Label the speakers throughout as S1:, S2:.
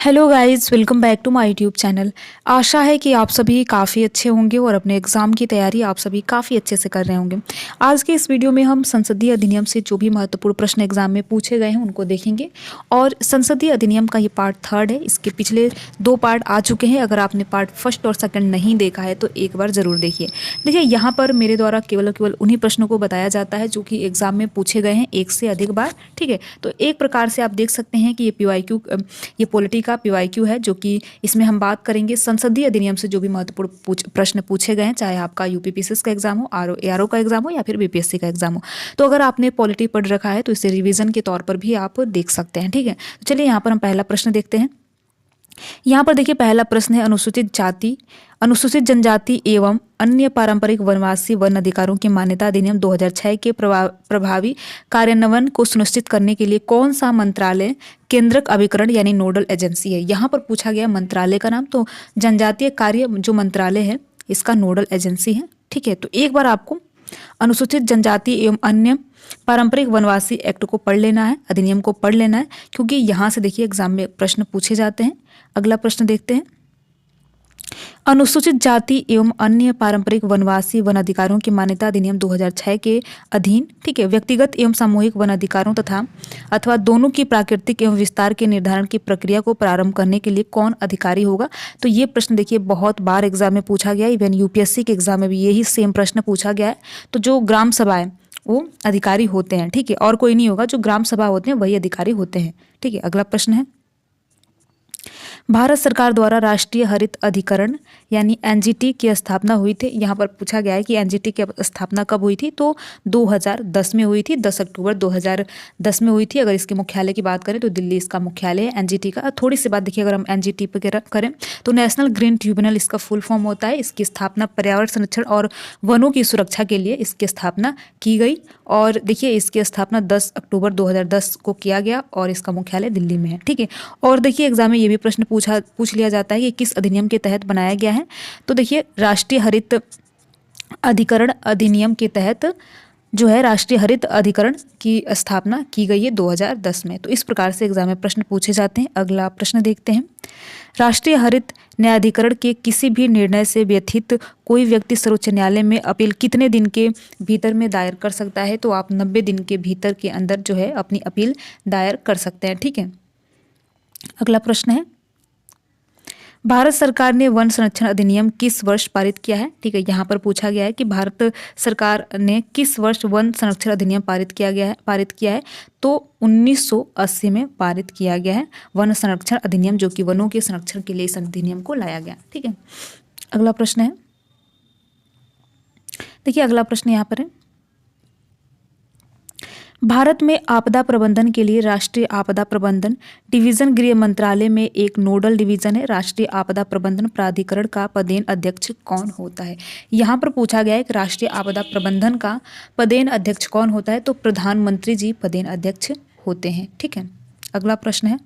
S1: Hello guys, welcome back to my YouTube channel. आशा है कि आप सभी काफ़ी अच्छे होंगे और अपने एग्ज़ाम की तैयारी आप सभी काफ़ी अच्छे से कर रहे होंगे। आज के इस वीडियो में हम संसदीय अधिनियम से जो भी महत्वपूर्ण प्रश्न एग्जाम में पूछे गए हैं उनको देखेंगे। और संसदीय अधिनियम का ये पार्ट थर्ड है। इसके पिछले दो पार्ट आ चुके हैं। अगर आपने पार्ट फर्स्ट और सेकंड नहीं देखा है तो एक बार ज़रूर देखिए। देखिए, यहाँ पर मेरे द्वारा केवल उन्हीं प्रश्नों को बताया जाता है जो कि एग्ज़ाम में पूछे गए हैं एक से अधिक बार। ठीक है, तो एक प्रकार से आप देख सकते हैं कि ये PYQ ये पॉलिटी का PYQ है, जो कि इसमें हम बात करेंगे संसदीय अधिनियम से जो भी महत्वपूर्ण प्रश्न पूछे गए हैं, चाहे आपका UPPSC का एग्जाम हो, ARO का एग्जाम हो या फिर BPSC का एग्जाम हो। तो अगर आपने पॉलिटी पढ़ रखा है तो इसे रिवीजन के तौर पर भी आप देख सकते हैं। ठीक है, तो चलिए यहाँ पर हम पहला प्रश्न देखते हैं। यहाँ पर देखिए, पहला प्रश्न है अनुसूचित जनजाति एवं अन्य पारंपरिक वनवासी वन अधिकारों की मान्यता अधिनियम 2006 के प्रभावी कार्यान्वयन को सुनिश्चित करने के लिए कौन सा मंत्रालय केंद्रक अभिकरण यानी नोडल एजेंसी है। यहाँ पर पूछा गया मंत्रालय का नाम, तो जनजातीय कार्य जो मंत्रालय है इसका नोडल एजेंसी है। ठीक है, तो एक बार आपको अनुसूचित जनजाति एवं अन्य पारंपरिक वनवासी एक्ट को पढ़ लेना है, अधिनियम को पढ़ लेना है, क्योंकि यहाँ से देखिए एग्जाम में प्रश्न पूछे जाते हैं। अगला प्रश्न देखते हैं। अनुसूचित जाति एवं अन्य पारंपरिक वनवासी वन अधिकारों की मान्यता अधिनियम 2006 के अधीन, ठीक है, व्यक्तिगत एवं सामूहिक वन अधिकारों तथा अथवा दोनों की प्राकृतिक एवं विस्तार के निर्धारण की प्रक्रिया को प्रारंभ करने के लिए कौन अधिकारी होगा। तो ये प्रश्न देखिए बहुत बार एग्जाम में पूछा गया है। इवन UPSC के एग्जाम में भी यही सेम प्रश्न पूछा गया है। तो जो ग्राम सभा है वो अधिकारी होते हैं। ठीक है, और कोई नहीं होगा, जो ग्राम सभा होते हैं वही अधिकारी होते हैं। ठीक है, अगला प्रश्न है। भारत सरकार द्वारा राष्ट्रीय हरित अधिकरण यानी NGT की स्थापना हुई थी। यहाँ पर पूछा गया है कि NGT की स्थापना कब हुई थी, तो 2010 में हुई थी। 10 अक्टूबर 2010 में हुई थी। अगर इसके मुख्यालय की बात करें तो दिल्ली इसका मुख्यालय है NGT का। थोड़ी सी बात देखिए, अगर हम NGT पर करें तो नेशनल ग्रीन ट्रिब्यूनल इसका फुल फॉर्म होता है। इसकी स्थापना पर्यावरण संरक्षण और वनों की सुरक्षा के लिए इसकी स्थापना की गई। और देखिए, इसकी स्थापना 10 अक्टूबर 2010 को किया गया और इसका मुख्यालय दिल्ली में है। ठीक है, और देखिए एग्जाम में ये भी प्रश्न पूछ लिया जाता है कि किस अधिनियम के तहत बनाया गया है। तो देखिए, राष्ट्रीय हरित अधिकरण अधिनियम के तहत जो है राष्ट्रीय हरित अधिकरण की स्थापना की गई है 2010 में। तो इस प्रकार से एग्जाम में प्रश्न पूछे जाते हैं। अगला प्रश्न देखते हैं। राष्ट्रीय हरित न्यायाधिकरण के किसी भी निर्णय से व्यथित कोई व्यक्ति सर्वोच्च न्यायालय में अपील कितने दिन के भीतर में दायर कर सकता है। तो आप 90 दिन के भीतर के अंदर जो है अपनी अपील दायर कर सकते हैं। ठीक है, अगला प्रश्न है। भारत सरकार ने वन संरक्षण अधिनियम किस वर्ष पारित किया है। ठीक है, यहाँ पर पूछा गया है कि भारत सरकार ने किस वर्ष वन संरक्षण अधिनियम पारित किया है। तो 1980 में पारित किया गया है वन संरक्षण अधिनियम, जो कि वनों के संरक्षण के लिए इस अधिनियम को लाया गया। ठीक है, अगला प्रश्न है। देखिए, अगला प्रश्न यहाँ पर है। भारत में आपदा प्रबंधन के लिए राष्ट्रीय आपदा प्रबंधन डिवीजन गृह मंत्रालय में एक नोडल डिवीजन है। राष्ट्रीय आपदा प्रबंधन प्राधिकरण का पदेन अध्यक्ष कौन होता है। यहाँ पर पूछा गया है कि राष्ट्रीय आपदा प्रबंधन का पदेन अध्यक्ष कौन होता है। तो प्रधानमंत्री जी पदेन अध्यक्ष होते हैं। ठीक है, अगला प्रश्न है।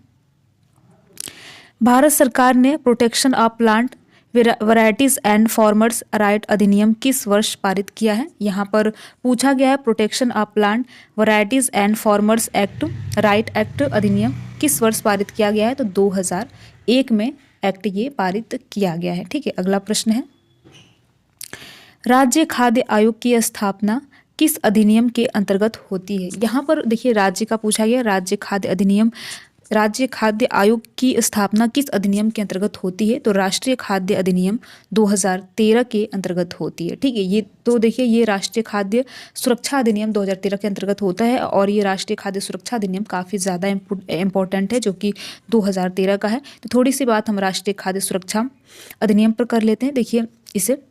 S1: भारत सरकार ने protection of plant varieties and farmers right अधिनियम किस वर्ष पारित किया है। यहाँ पर पूछा गया है protection of plant varieties and farmers act right act अधिनियम किस वर्ष पारित किया गया है। तो 2001 में एक्ट ये पारित किया गया है। ठीक है, अगला प्रश्न है। राज्य खाद्य आयोग की स्थापना किस अधिनियम के अंतर्गत होती है। यहाँ पर देखिए राज्य का पूछा गया। राज्य खाद्य आयोग की स्थापना किस अधिनियम के अंतर्गत होती है। तो राष्ट्रीय खाद्य अधिनियम 2013 के अंतर्गत होती है। ठीक है, ये तो देखिए ये राष्ट्रीय खाद्य सुरक्षा अधिनियम 2013 के अंतर्गत होता है। और ये राष्ट्रीय खाद्य सुरक्षा अधिनियम काफ़ी ज़्यादा इम्पोर्टेंट है, जो कि 2013 का है। तो थोड़ी सी बात हम राष्ट्रीय खाद्य सुरक्षा अधिनियम पर कर लेते हैं। देखिए, इसे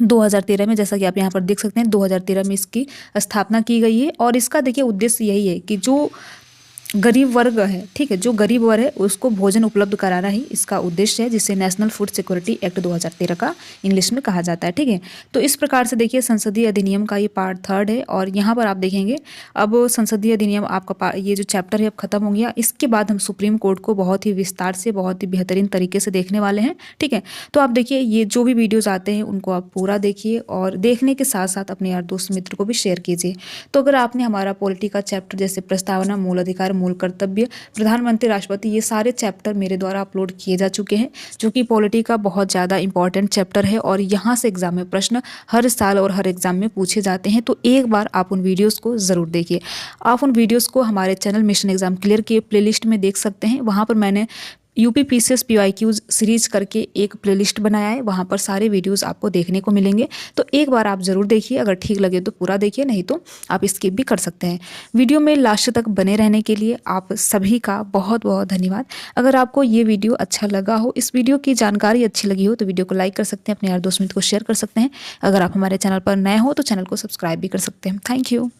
S1: 2013 में, जैसा कि आप यहाँ पर देख सकते हैं, 2013 में इसकी स्थापना की गई है। और इसका देखिए उद्देश्य यही है कि जो गरीब वर्ग है, ठीक है, जो गरीब वर्ग है उसको भोजन उपलब्ध कराना ही इसका उद्देश्य है, जिसे नेशनल फूड सिक्योरिटी एक्ट 2013 का इंग्लिश में कहा जाता है। ठीक है, तो इस प्रकार से देखिए संसदीय अधिनियम का ये पार्ट थर्ड है। और यहाँ पर आप देखेंगे अब संसदीय अधिनियम आपका ये जो चैप्टर है अब खत्म हो गया। इसके बाद हम सुप्रीम कोर्ट को बहुत ही विस्तार से, बहुत ही बेहतरीन तरीके से देखने वाले हैं। ठीक है, तो आप देखिए ये जो भी वीडियोज़ आते हैं उनको आप पूरा देखिए और देखने के साथ साथ अपने यार दोस्त मित्र को भी शेयर कीजिए। तो अगर आपने हमारा पॉलिटी का चैप्टर जैसे प्रस्तावना, मूल अधिकार, मूल कर्तव्य, प्रधानमंत्री राष्ट्रपति, ये सारे चैप्टर मेरे द्वारा अपलोड किए जा चुके हैं, जो कि पॉलिटी का बहुत ज़्यादा इंपॉर्टेंट चैप्टर है और यहाँ से एग्जाम में प्रश्न हर साल और हर एग्जाम में पूछे जाते हैं। तो एक बार आप उन वीडियोज़ को ज़रूर देखिए। आप उन वीडियोज़ को हमारे चैनल मिशन एग्जाम क्लियर के प्लेलिस्ट में देख सकते हैं। वहाँ पर मैंने यूपी पीसीएस पीवाईक्यूज सीरीज करके एक प्लेलिस्ट बनाया है, वहाँ पर सारे वीडियोस आपको देखने को मिलेंगे। तो एक बार आप ज़रूर देखिए, अगर ठीक लगे तो पूरा देखिए, नहीं तो आप स्किप भी कर सकते हैं। वीडियो में लास्ट तक बने रहने के लिए आप सभी का बहुत बहुत धन्यवाद। अगर आपको ये वीडियो अच्छा लगा हो, इस वीडियो की जानकारी अच्छी लगी हो, तो वीडियो को लाइक कर सकते हैं, अपने यार दोस्त मित्र को शेयर कर सकते हैं। अगर आप हमारे चैनल पर नए हो तो चैनल को सब्सक्राइब भी कर सकते हैं। Thank you.